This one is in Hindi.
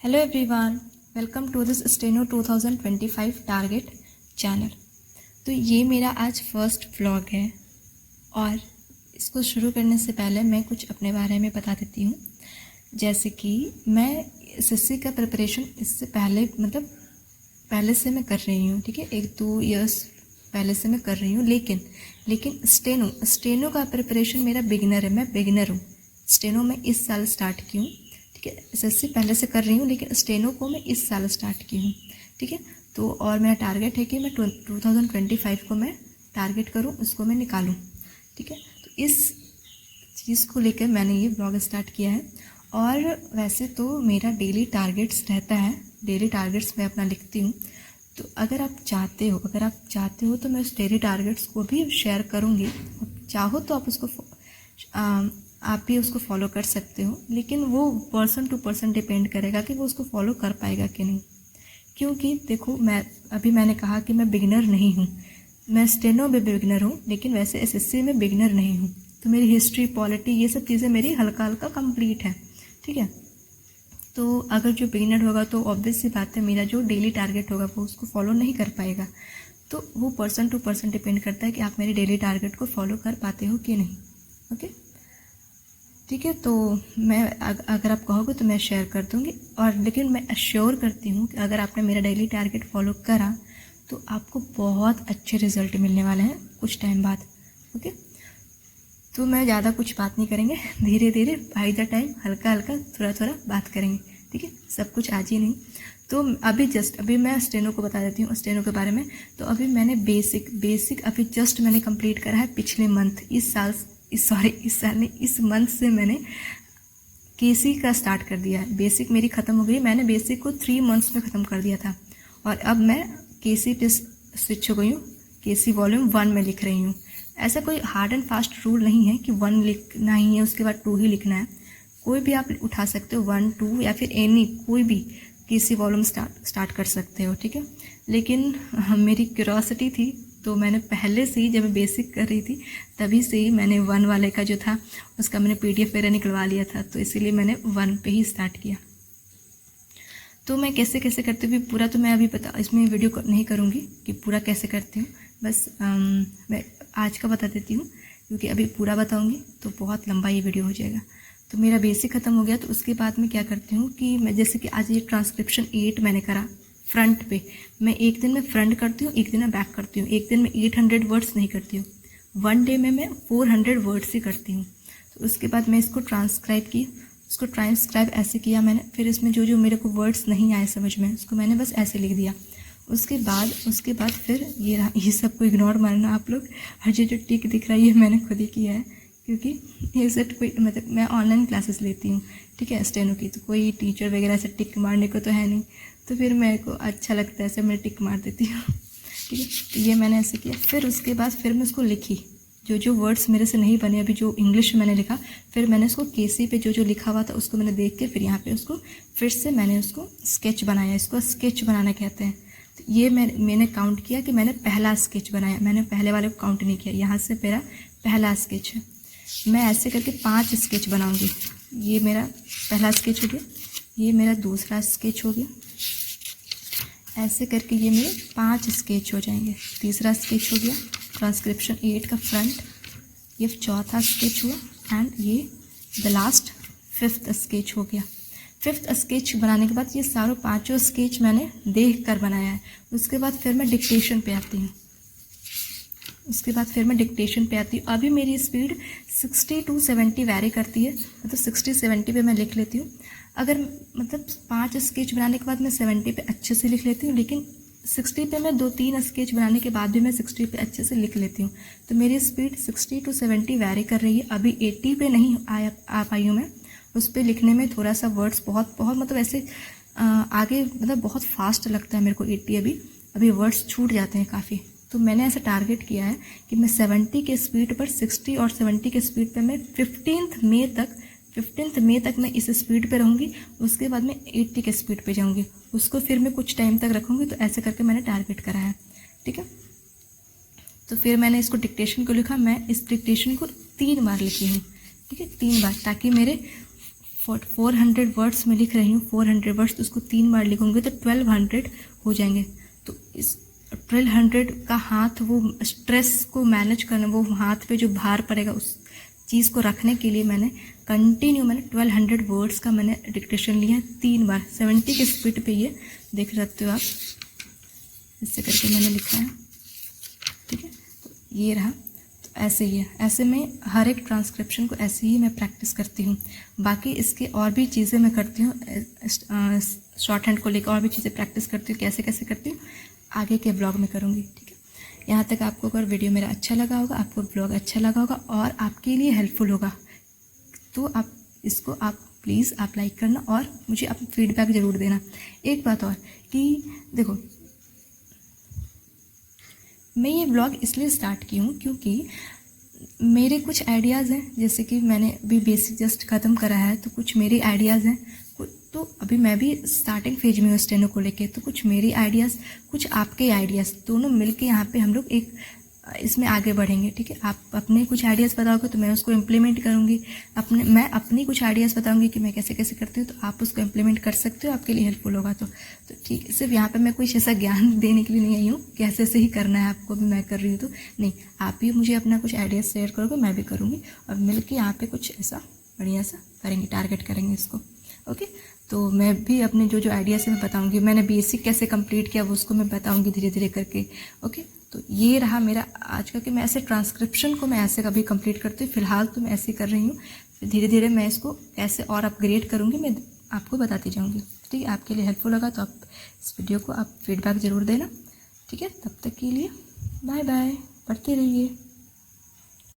Hello everyone, welcome to this steno 2025 target channel. तो ये मेरा आज फर्स्ट व्लॉग है और इसको शुरू करने से पहले मैं कुछ अपने बारे में बता देती हूँ। जैसे कि मैं एसएससी का प्रिपरेशन इससे पहले से मैं कर रही हूँ, ठीक है। 1-2 इयर्स पहले से मैं कर रही हूँ, लेकिन स्टेनो का प्रिपरेशन मेरा बिगिनर है। मैं बिगिनर हूँ। स्टेनो में इस साल स्टार्ट की हूँ, ठीक है। एसएससी पहले से कर रही हूँ, लेकिन स्टेनो को मैं इस साल स्टार्ट की हूँ, ठीक है। तो और मेरा टारगेट है कि मैं 2025 को मैं टारगेट करूँ, उसको मैं निकालूँ, ठीक है। तो इस चीज़ को लेकर मैंने ये ब्लॉग स्टार्ट किया है। और वैसे तो मेरा डेली टारगेट्स रहता है, डेली टारगेट्स मैं अपना लिखती हूँ। तो अगर आप चाहते हो तो मैं उस डेली टारगेट्स को भी शेयर करूँगी। चाहो तो आप भी उसको फॉलो कर सकते हो, लेकिन वो पर्सन टू पर्सन डिपेंड करेगा कि वो उसको फॉलो कर पाएगा कि नहीं। क्योंकि देखो, मैंने कहा कि मैं बिगिनर नहीं हूँ। मैं स्टेनो में बिगिनर हूँ, लेकिन वैसे एसएससी में बिगिनर नहीं हूँ। तो मेरी हिस्ट्री, पॉलिटी, ये सब चीज़ें मेरी हल्का हल्का कंप्लीट है, ठीक है। तो अगर जो बिगिनर होगा तो ऑब्वियस सी बात है, मेरा जो डेली टारगेट होगा वो उसको फॉलो नहीं कर पाएगा। तो वो पर्सन टू पर्सन डिपेंड करता है कि आप मेरे डेली टारगेट को फॉलो कर पाते हो कि नहीं, ओके, ठीक है। तो मैं अगर आप कहोगे तो मैं शेयर कर दूँगी, और लेकिन मैं अश्योर करती हूँ कि अगर आपने मेरा डेली टारगेट फॉलो करा तो आपको बहुत अच्छे रिजल्ट मिलने वाले हैं कुछ टाइम बाद, ओके। तो मैं ज़्यादा कुछ बात नहीं करेंगे, धीरे धीरे बाय द टाइम, हल्का हल्का, थोड़ा थोड़ा बात करेंगे, ठीक है। सब कुछ आज ही नहीं। तो अभी मैं स्टेनो को बता देती हूँ, स्टेनो के बारे में। तो अभी मैंने बेसिक अभी जस्ट मैंने कंप्लीट करा है पिछले मंथ। इस मंथ से मैंने केसी का स्टार्ट कर दिया है। बेसिक मेरी ख़त्म हो गई। मैंने बेसिक को 3 मंथ्स में ख़त्म कर दिया था, और अब मैं केसी पे स्विच हो गई हूँ। केसी वॉल्यूम 1 में लिख रही हूँ। ऐसा कोई हार्ड एंड फास्ट रूल नहीं है कि 1 लिखना ही है, उसके बाद 2 ही लिखना है। कोई भी आप उठा सकते हो, 1, 2 या फिर कोई भी केसी वॉल्यूम स्टार्ट कर सकते हो, ठीक है। लेकिन मेरी क्यूरोसिटी थी, तो मैंने पहले से ही, जब मैं बेसिक कर रही थी तभी से ही मैंने 1 वाले का जो था उसका मैंने PDF वगैरह निकलवा लिया था। तो इसीलिए मैंने 1 पे ही स्टार्ट किया। तो मैं कैसे कैसे करती हूँ पूरा, तो मैं अभी इसमें वीडियो नहीं करूँगी कि पूरा कैसे करती हूँ। बस मैं आज का बता देती हूँ, क्योंकि अभी पूरा बताऊँगी तो बहुत लंबा ये वीडियो हो जाएगा। तो मेरा बेसिक ख़त्म हो गया। तो उसके बाद मैं क्या करती हूँ कि मैं, जैसे कि आज ये ट्रांसक्रिप्शन 8 मैंने करा फ्रंट पे। मैं एक दिन में फ्रंट करती हूँ, एक दिन में बैक करती हूँ। एक दिन में 800 वर्ड्स नहीं करती हूँ, 1 डे में मैं 400 वर्ड्स ही करती हूँ। तो उसके बाद मैं इसको ट्रांसक्राइब ऐसे किया मैंने। फिर इसमें जो मेरे को वर्ड्स नहीं आए समझ में, उसको मैंने बस ऐसे लिख दिया। उसके बाद फिर ये सब को इग्नोर मारना आप लोग। और जो टिक दिख रहा है ये मैंने खुद ही किया है, क्योंकि ये सेट कोई, मतलब मैं ऑनलाइन क्लासेस लेती हूँ, ठीक है, स्टेनो की। तो कोई टीचर वगैरह से टिक मारने को तो है नहीं, तो फिर मेरे को अच्छा लगता है ऐसे मैं टिक मार देती हूँ, ठीक है। तो ये मैंने ऐसे किया। फिर उसके बाद फिर मैं उसको लिखी, जो वर्ड्स मेरे से नहीं बने, अभी जो इंग्लिश में मैंने लिखा, फिर मैंने उसको केसी पे जो लिखा हुआ था उसको मैंने देख के फिर यहाँ पे उसको फिर से मैंने उसको स्केच बनाया। इसको स्केच बनाना कहते हैं। तो ये मैंने काउंट किया कि मैंने पहला स्केच बनाया। मैंने पहले वाले को काउंट नहीं किया। यहाँ से मेरा पहला स्केच है। मैं ऐसे करके 5 स्केच बनाऊँगी। ये मेरा पहला स्केच हो गया, ये मेरा दूसरा स्केच हो गया, ऐसे करके ये मेरे 5 स्केच हो जाएंगे। तीसरा स्केच हो गया ट्रांसक्रिप्शन 8 का फ्रंट, ये चौथा स्केच हुआ, एंड ये द लास्ट 5th स्केच हो गया। 5th स्केच बनाने के बाद ये सारों 5 स्केच मैंने देख कर बनाया है। उसके बाद फिर मैं डिक्टेशन पे आती हूँ। अभी मेरी स्पीड 60 to 70 वैरी करती है, मतलब 60-70 पे मैं लिख लेती हूँ। अगर मतलब 5 स्केच बनाने के बाद मैं 70 पे अच्छे से लिख लेती हूँ, लेकिन 60 पे मैं 2-3 स्केच बनाने के बाद भी मैं 60 पे अच्छे से लिख लेती हूँ। तो मेरी स्पीड 60 to 70 वैरी कर रही है। अभी 80 पे नहीं आ पाई हूँ मैं। उस पर लिखने में थोड़ा सा वर्ड्स बहुत मतलब ऐसे आगे, मतलब बहुत फास्ट लगता है मेरे को 80। अभी वर्ड्स छूट जाते हैं काफ़ी। तो मैंने ऐसा टारगेट किया है कि मैं 70 के स्पीड पर, 60 और 70 के स्पीड पर मैं 15th मई तक मैं इस स्पीड पे रहूँगी। उसके बाद मैं 80 के स्पीड पे जाऊँगी, उसको फिर मैं कुछ टाइम तक रखूँगी। तो ऐसे करके मैंने टारगेट करा है, ठीक है। तो फिर मैंने इसको डिक्टेशन को लिखा। मैं इस डिक्टेशन को 3 बार लिखी हूँ, ठीक है, 3 बार, ताकि मेरे 400 वर्ड्स में लिख रही हूँ, 400 वर्ड्स, तो उसको 3 बार लिखूँगी तो 1200 हो जाएंगे। तो इस 1200 का हाथ, वो स्ट्रेस को मैनेज करना, वो हाथ पे जो भार पड़ेगा उस चीज़ को रखने के लिए मैंने 1200 वर्ड्स का मैंने डिक्टेशन लिया है 3 बार, 70 की स्पीड पे ये देख सकते हो आप, इससे करके मैंने लिखा है, ठीक है। तो ये रहा, तो ऐसे ही है, ऐसे में हर एक ट्रांसक्रिप्शन को ऐसे ही मैं प्रैक्टिस करती हूँ। बाकी इसके और भी चीज़ें मैं करती हूँ, शॉर्ट हैंड को लेकर और भी चीज़ें प्रैक्टिस करती हूँ, कैसे कैसे करती हूँ आगे के ब्लॉग में करूँगी, ठीक है। यहाँ तक आपको अगर वीडियो मेरा अच्छा लगा होगा, आपको ब्लॉग अच्छा लगा होगा और आपके लिए हेल्पफुल होगा, तो आप इसको आप प्लीज़ आप लाइक करना और मुझे आप फीडबैक ज़रूर देना। एक बात और कि देखो, मैं ये ब्लॉग इसलिए स्टार्ट की हूँ क्योंकि मेरे कुछ आइडियाज़ हैं, जैसे कि मैंने अभी बेसिक जस्ट ख़त्म करा है, तो कुछ मेरे आइडियाज़ हैं, तो अभी मैं भी स्टार्टिंग फेज में हूँ स्टेनो को लेके, तो कुछ मेरे आइडियाज़, कुछ आपके आइडियाज़, दोनों मिलके यहाँ पे हम लोग एक इसमें आगे बढ़ेंगे, ठीक है। आप अपने कुछ आइडियाज़ बताओगे तो मैं उसको इम्प्लीमेंट करूँगी, मैं अपनी कुछ आइडियाज़ बताऊँगी कि मैं कैसे कैसे करती हूँ, तो आप उसको इम्प्लीमेंट कर सकते हो, आपके लिए हेल्पफुल होगा। तो ठीक है, सिर्फ यहाँ पे मैं कुछ ऐसा ज्ञान देने के लिए नहीं आई हूँ कि ऐसे ऐसे ही करना है आपको, भी मैं कर रही हूँ तो नहीं, आप भी मुझे अपना कुछ आइडियाज़ शेयर करोगे, मैं भी करूँगी, और मिल के यहाँ पर कुछ ऐसा बढ़िया सा करेंगे, टारगेट करेंगे इसको, ओके। तो मैं भी अपने जो आइडियाज़ है मैं बताऊँगी, मैंने बेसिक कैसे कंप्लीट किया वो उसको मैं बताऊँगी धीरे धीरे करके, ओके। तो ये रहा मेरा आज का, कि मैं ऐसे ट्रांसक्रिप्शन को मैं ऐसे कभी कंप्लीट करती हूँ, फिलहाल तो मैं ऐसे कर रही हूँ, फिर धीरे धीरे मैं इसको कैसे और अपग्रेड करूँगी मैं आपको बताती जाऊँगी, ठीक है। आपके लिए हेल्पफुल होगा तो आप इस वीडियो को आप फीडबैक ज़रूर देना, ठीक है। तब तक के लिए बाय बाय, पढ़ते रहिए।